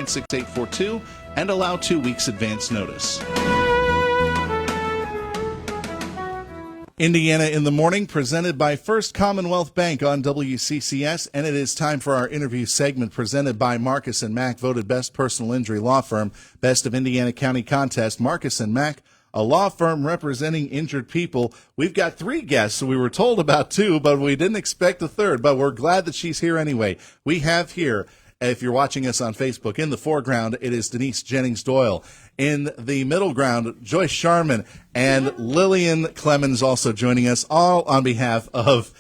96842 and allow 2 weeks advance notice. Indiana in the Morning, presented by First Commonwealth Bank on WCCS, and it is time for our interview segment presented by Marcus & Mack, voted Best Personal Injury Law Firm, Best of Indiana County Contest. Marcus & Mack, a law firm representing injured people. We've got 3 guests. We were told about 2, but we didn't expect a third, but we're glad that she's here anyway. We have here, if you're watching us on Facebook, in the foreground, it is Denise Jennings-Doyle. In the middle ground, Joyce Sharmin and Lillian Clemons also joining us, all on behalf of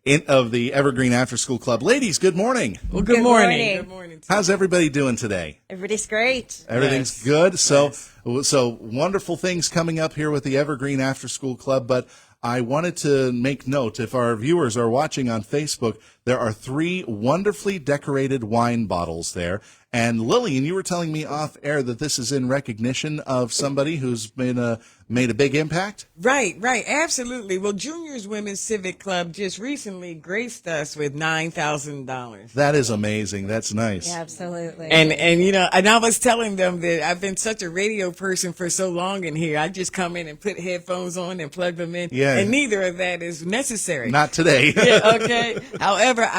the Evergreen After School Club. Ladies, good morning. Well, good morning. Good morning. How's everybody doing today? Everybody's great. Everything's good. So wonderful things coming up here with the Evergreen After School Club, but I wanted to make note, if our viewers are watching on Facebook, there are 3 wonderfully decorated wine bottles there. And Lillian, you were telling me off air that this is in recognition of somebody who's made a big impact? Right, absolutely. Well, Juniors Women's Civic Club just recently graced us with $9,000. That is amazing. That's nice. Yeah, absolutely. And I was telling them that I've been such a radio person for so long in here. I just come in and put headphones on and plug them in. Yeah. And neither of that is necessary. Not today. Yeah, okay. However,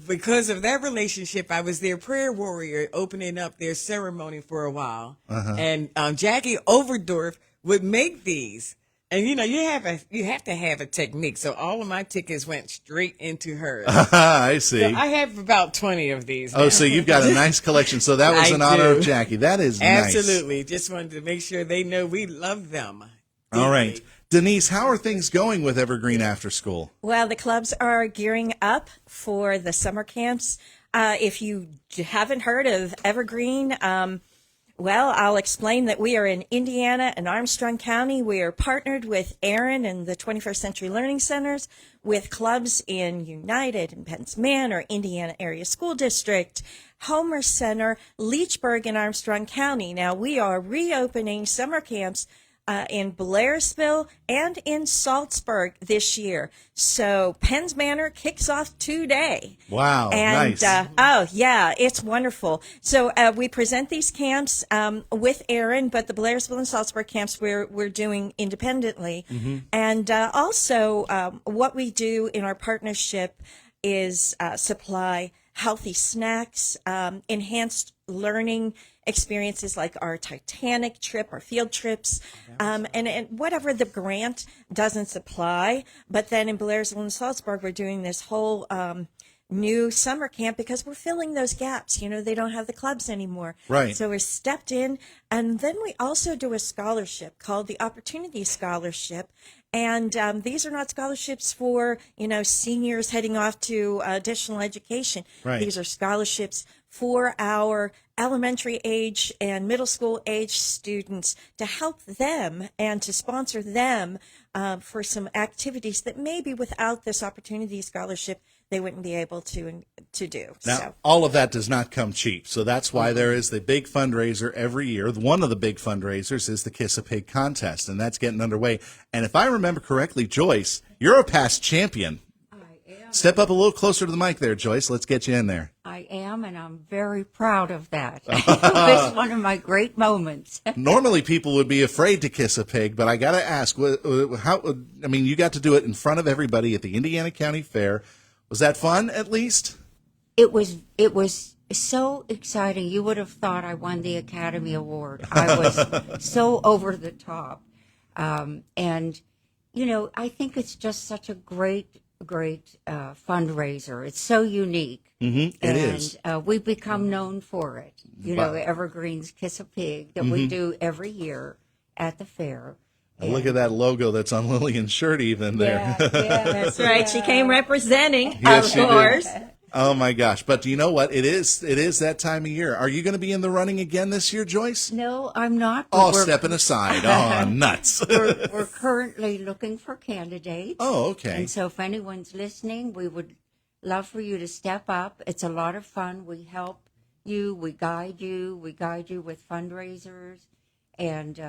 because of that relationship, I was their prayer warrior opening up their ceremony for a while. Uh-huh. And Jackie Overdorf would make these. And, you have to have a technique. So all of my tickets went straight into hers. I see. So I have about 20 of these now. Oh, so you've got a nice collection. So that was in honor of Jackie. That is nice. Absolutely. Just wanted to make sure they know we love them. All right. Denise, how are things going with Evergreen After School? Well, the clubs are gearing up for the summer camps. If you haven't heard of Evergreen, well, I'll explain that we are in Indiana and Armstrong County. We are partnered with Aaron and the 21st Century Learning Centers, with clubs in United and Penns Manor, Indiana Area School District, Homer Center, Leechburg, and Armstrong County. Now, we are reopening summer camps in Blairsville and in Salzburg this year. So Penns Manor kicks off today. Wow, and, nice. It's wonderful. So we present these camps with Aaron, but the Blairsville and Salzburg camps we're doing independently. Mm-hmm. And also what we do in our partnership is supply healthy snacks, enhanced learning experiences like our Titanic trip, our field trips, and whatever the grant doesn't supply. But then in Blairsville and Salzburg, we're doing this whole new summer camp because we're filling those gaps. They don't have the clubs anymore. Right. So we're stepped in. And then we also do a scholarship called the Opportunity Scholarship. And these are not scholarships for, seniors heading off to additional education. Right. These are scholarships for our elementary age and middle school age students to help them and to sponsor them for some activities that maybe without this Opportunity Scholarship they wouldn't be able to do. Now, all of that does not come cheap. So that's why there is the big fundraiser every year. One of the big fundraisers is the Kiss a Pig contest, and that's getting underway. And if I remember correctly, Joyce, you're a past champion. I am. Step up a little closer to the mic there, Joyce. Let's get you in there. I am, and I'm very proud of that. It was one of my great moments. Normally, people would be afraid to kiss a pig, but I got to ask, you got to do it in front of everybody at the Indiana County Fair. Was that fun, at least? It was so exciting. You would have thought I won the Academy Award. I was so over the top. And, I think it's just such a great fundraiser. It's so unique. Mm-hmm, it is. And we've become known for it. Evergreen's Kiss a Pig that we do every year at the fair. Look at that logo that's on Lillian's shirt even there. Yeah, That's right. She came representing, Yes, of course. Oh, my gosh. But do you know what? It is that time of year. Are you going to be in the running again this year, Joyce? No, I'm not. Oh, stepping aside. Oh, nuts. We're currently looking for candidates. Oh, okay. And so if anyone's listening, we would love for you to step up. It's a lot of fun. We help you. We guide you with fundraisers. And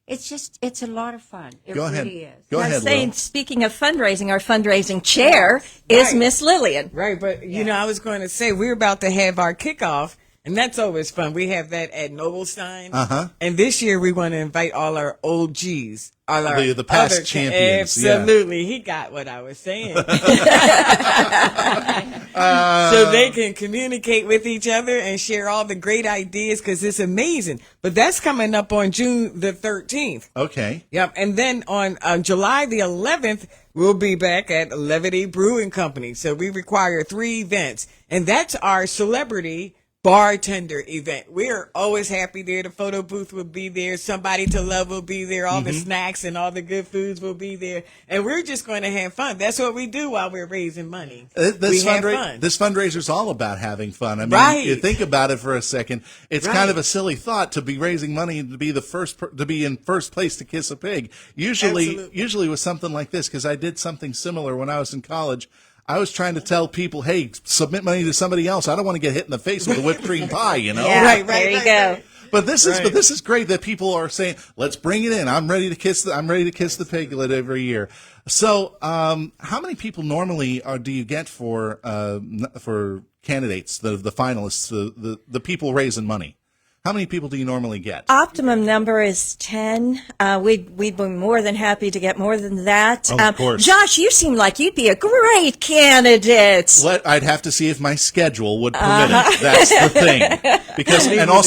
it's a lot of fun. It Go really ahead. is. Go ahead, Saying, Lil. speaking of fundraising, our fundraising chair is Right. Miss Lillian. Right, but I was going to say we're about to have our kickoff, And that's always fun. We have that at Noblestein. And this year we want to invite all our old G's. All our The past other champions. Absolutely. Yeah. He got what I was saying. So they can communicate with each other and share all the great ideas because it's amazing. But that's coming up on June the 13th. Okay. Yep. And then on July the 11th, we'll be back at Levity Brewing Company. So we require 3 events. And that's our celebrity bartender event. We're always happy there. The photo booth will be there. Somebody to Love will be there. All the snacks and all the good foods will be there. And we're just going to have fun. That's what we do while we're raising money. We have fun. This fundraiser's all about having fun. I mean, Right. you think about it for a second. It's Right. kind of a silly thought to be raising money and to be to be in first place to kiss a pig. Usually with something like this, because I did something similar when I was in college. I was trying to tell people, hey, submit money to somebody else. I don't want to get hit in the face with a whipped cream pie, you know? Yeah, Right, there you go. But this is great that people are saying, let's bring it in. I'm ready to kiss the piglet every year. So, how many people normally do you get for candidates, the finalists, the people raising money? How many people do you normally get? Optimum number is 10. We'd be more than happy to get more than that. Of course. Josh, you seem like you'd be a great candidate. I'd have to see if my schedule would permit it. That's the thing.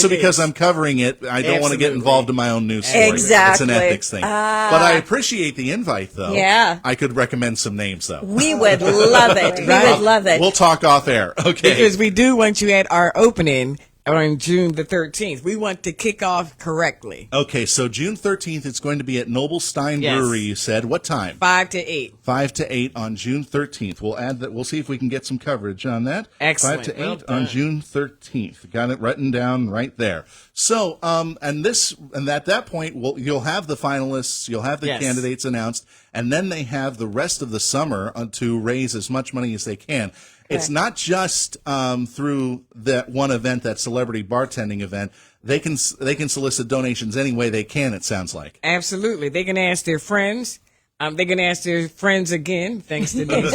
Because I'm covering it, I don't want to get involved in my own news story. Exactly. It's an ethics thing. But I appreciate the invite, though. Yeah. I could recommend some names, though. We would love it. We would love it. We'll talk off air. Okay. Because we do want you at our opening on June the 13th. We want to kick off correctly. Okay, so June 13th, it's going to be at Noblestein Yes. Brewery, you said. What time? 5 to 8. 5 to 8 on June 13th. We'll add that. We'll see if we can get some coverage on that. Excellent. 5 to 8 Well on done. June 13th. Got it written down right there. So, and at that point, you'll have the finalists, you'll have the Yes. candidates announced, and then they have the rest of the summer to raise as much money as they can. It's not just through that one event, that celebrity bartending event. They can solicit donations any way they can, it sounds like. Absolutely. They can ask their friends. They can ask their friends again, thanks to Denise.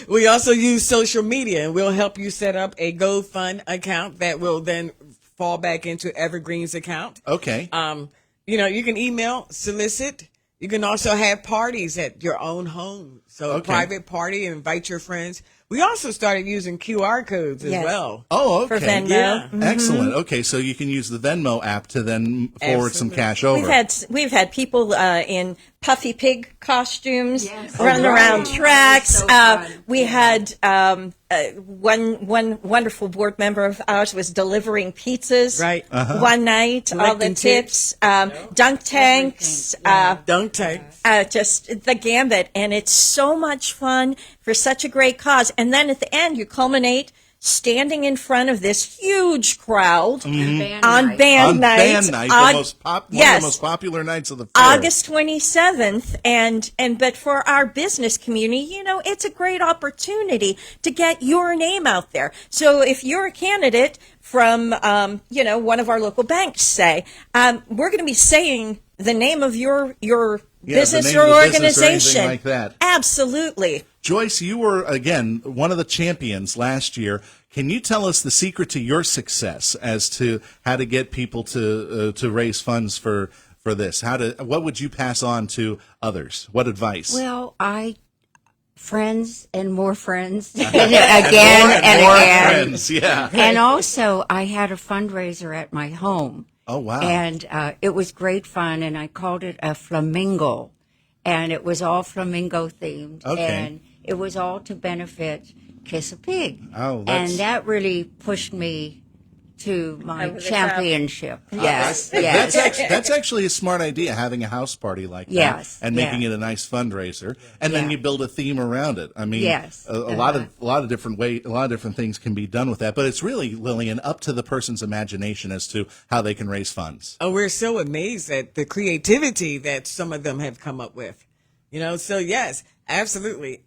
We also use social media, and we'll help you set up a GoFund account that will then fall back into Evergreen's account. Okay. You can email, solicit. You can also have parties at your own home. So a private party, and invite your friends. We also started using QR codes as Yes. well. Oh, okay. For Venmo. Yeah. Excellent. Okay, so you can use the Venmo app to then forward some Absolutely. cash over. We've had people in puffy pig costumes Yes. running Oh, around right. tracks. That was so fun. We had one wonderful board member of ours was delivering pizzas Right. one night. All the Collecting tips, dunk tanks, Dunk tanks. just the gambit, and it's so much fun for such a great cause. And then at the end, you culminate standing in front of this huge crowd Band on night. band On night. band night, one of the most popular nights of the fair. August 27th, and but for our business community, it's a great opportunity to get your name out there. So if you're a candidate from, one of our local banks, say, we're going to be saying the name of your business the name or of the business or organization. anything like that. Absolutely. Joyce, you were, again, one of the champions last year. Can you tell us the secret to your success as to how to get people to raise funds for this? What would you pass on to others? What advice? Well, friends and more friends, and again and More again. friends, yeah. And also, I had a fundraiser at my home. Oh, wow. And it was great fun, and I called it a flamingo. And it was all flamingo themed. Okay. And it was all to benefit Kiss a Pig. Oh, that's- And that really pushed me to my Over the top. championship. Yes, yes. That's actually a smart idea, having a house party like that, Yes, and making it a nice fundraiser, and then Yeah. you build a theme around it. I mean, Yes. a lot of different things can be done with that, but it's really, Lillian, up to the person's imagination as to how they can raise funds. Oh, we're so amazed at the creativity that some of them have come up with. So yes, absolutely.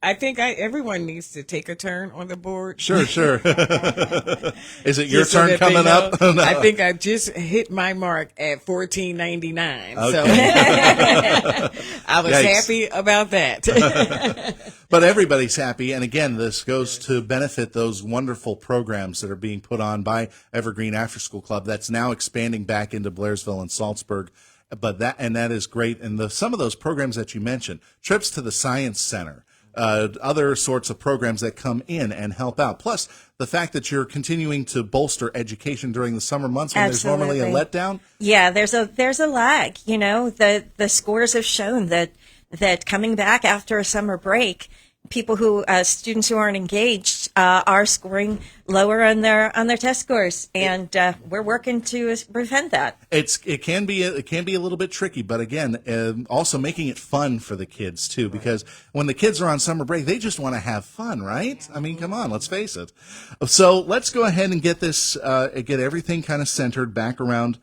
I think everyone needs to take a turn on the board. Sure. Is it your Just so turn that they coming know. up? No. I think I just hit my mark at $14.99. So I was Yikes. happy about that. But everybody's happy. And again, this goes to benefit those wonderful programs that are being put on by Evergreen After School Club that's now expanding back into Blairsville and Salzburg. But that is great. And some of those programs that you mentioned, trips to the Science Center, other sorts of programs that come in and help out. Plus, the fact that you're continuing to bolster education during the summer months when there's normally a letdown. Yeah, there's a lag. You know, the scores have shown that coming back after a summer break, students who aren't engaged are scoring lower on their test scores, and we're working to prevent that. It can be a little bit tricky, but again, also making it fun for the kids too, because when the kids are on summer break, they just want to have fun, right? I mean, come on, let's face it. So let's go ahead and get everything kind of centered back around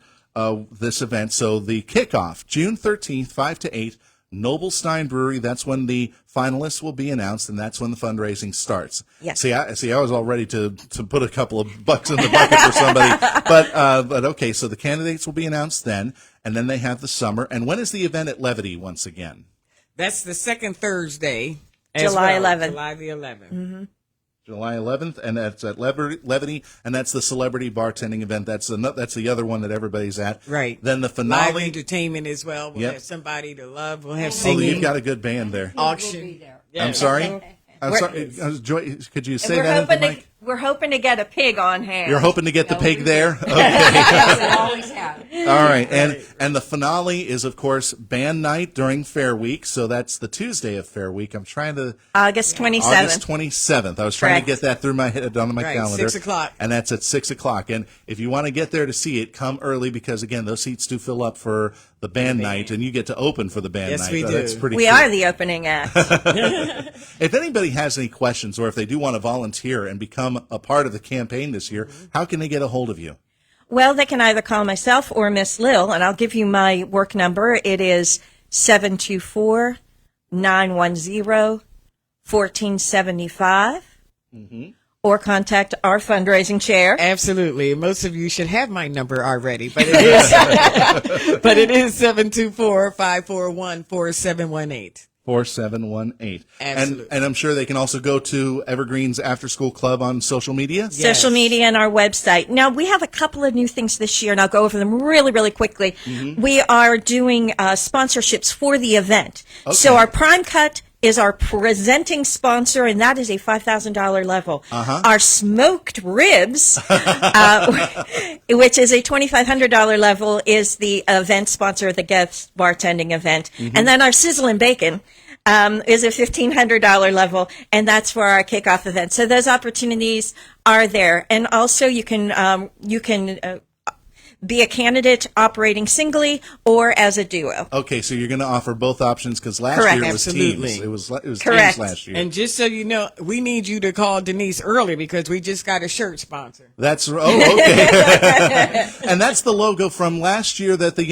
this event. So the kickoff, June 13th, 5 to 8. Noblestein Brewery, that's when the finalists will be announced, and that's when the fundraising starts. Yes. See, I was all ready to put a couple of bucks in the bucket for somebody. But okay, so the candidates will be announced then, and then they have the summer. And when is the event at Levity once again? That's the second Thursday. July 11th. July the 11th. Mm-hmm. July 11th, and that's at Levity, and that's the celebrity bartending event. That's the other one that everybody's at. Right. Then the Live finale. entertainment as well. We'll Yep. have somebody to love. We'll have Oh, singing. you've got a good band there. Auction. Yeah. I'm sorry. I'm sorry. Joyce, could you say We're that into the hoping mic? we're hoping to get a pig on hand. You're hoping to get the pig there? Okay. We always have. All right. And the finale is, of course, band night during Fair Week. So that's the Tuesday of Fair Week. I'm trying to... August 27th. August 27th. I was trying to get that through my head on my Right, calendar. 6 o'clock. And that's at 6 o'clock. And if you want to get there to see it, come early because, again, those seats do fill up for the band night, and you get to open for the band Yes, night. we do. That's pretty We cool. are the opening act. If anybody has any questions or if they do want to volunteer and become a part of the campaign this year, how can they get a hold of you? Well, they can either call myself or Miss Lil, and I'll give you my work number. It is 724-910-1475. Or contact our fundraising chair. Absolutely. Most of you should have my number already, but it is but it is 724-541-4718. 4718. Absolutely. And I'm sure they can also go to Evergreen's After School Club on social media. Yeah. Social media and our website. Now, we have a couple of new things this year, and I'll go over them really, really quickly. We are doing sponsorships for the event. So our Prime Cut is our presenting sponsor, and that is a $5,000 level. Our smoked ribs, which is a $2,500 level, is the event sponsor of the guest bartending event. And then our sizzle and bacon is a $1,500 level, and that's for our kickoff event. So those opportunities are there. And also you can be a candidate operating singly or as a duo. Okay, so you're going to offer both options because last Correct. year it was Absolutely. teams. It was Correct. teams last year. And just so you know, we need you to call Denise early because we just got a shirt sponsor. That's okay. And that's the logo from last year that a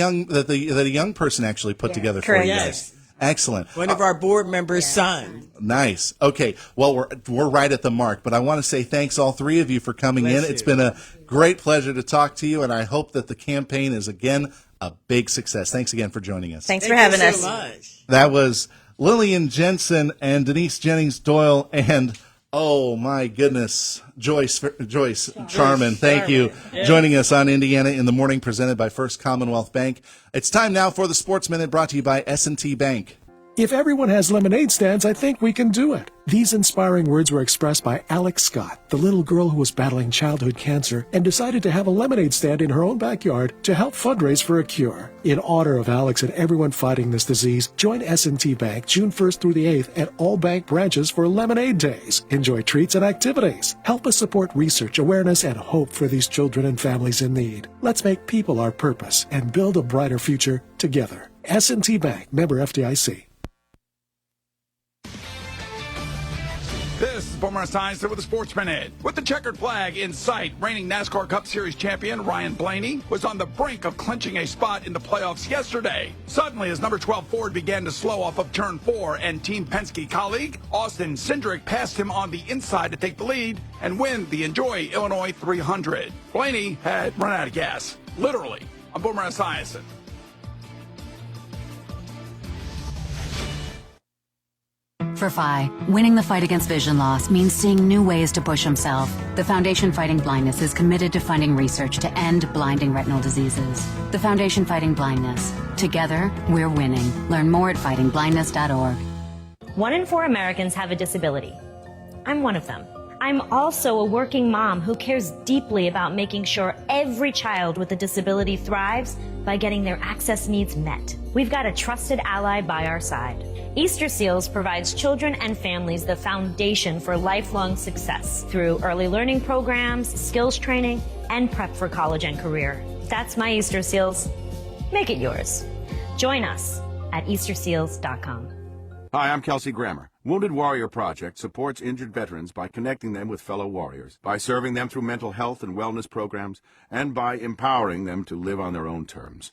young person actually put together for Correct. you Yes. guys. Excellent. One of our board members' son. Nice. Okay. Well, we're right at the mark, but I want to say thanks all three of you for coming Bless in. you. It's been a great pleasure to talk to you, and I hope that the campaign is again a big success. Thanks again for joining us. Thanks Thank for having you us. so much. That was Lillian Jensen and Denise Jennings-Doyle and oh my goodness, Joyce Sharmin. Thank you. Joining us on Indiana in the Morning, presented by First Commonwealth Bank. It's time now for the Sports Minute, brought to you by S&T Bank. If everyone has lemonade stands, I think we can do it. These inspiring words were expressed by Alex Scott, the little girl who was battling childhood cancer and decided to have a lemonade stand in her own backyard to help fundraise for a cure. In honor of Alex and everyone fighting this disease, join S&T Bank June 1st through the 8th at all bank branches for Lemonade Days. Enjoy treats and activities. Help us support research, awareness, and hope for these children and families in need. Let's make people our purpose and build a brighter future together. S&T Bank, member FDIC. This Former Science with a Sports Minute. With the checkered flag in sight, reigning NASCAR Cup Series champion Ryan Blaney was on the brink of clinching a spot in the playoffs yesterday. Suddenly, as number 12 Ford began to slow off of turn 4 and Team Penske colleague Austin Cindric passed him on the inside to take the lead and win the Enjoy Illinois 300. Blaney had run out of gas, literally. I'm Boomer Esiason. For Phi, winning the fight against vision loss means seeing new ways to push himself. The Foundation Fighting Blindness is committed to funding research to end blinding retinal diseases. The Foundation Fighting Blindness. Together, we're winning. Learn more at fightingblindness.org. 1 in 4 Americans have a disability. I'm one of them. I'm also a working mom who cares deeply about making sure every child with a disability thrives by getting their access needs met. We've got a trusted ally by our side. Easter Seals provides children and families the foundation for lifelong success through early learning programs, skills training, and prep for college and career. That's my Easter Seals. Make it yours. Join us at easterseals.com. Hi, I'm Kelsey Grammer. Wounded Warrior Project supports injured veterans by connecting them with fellow warriors, by serving them through mental health and wellness programs, and by empowering them to live on their own terms.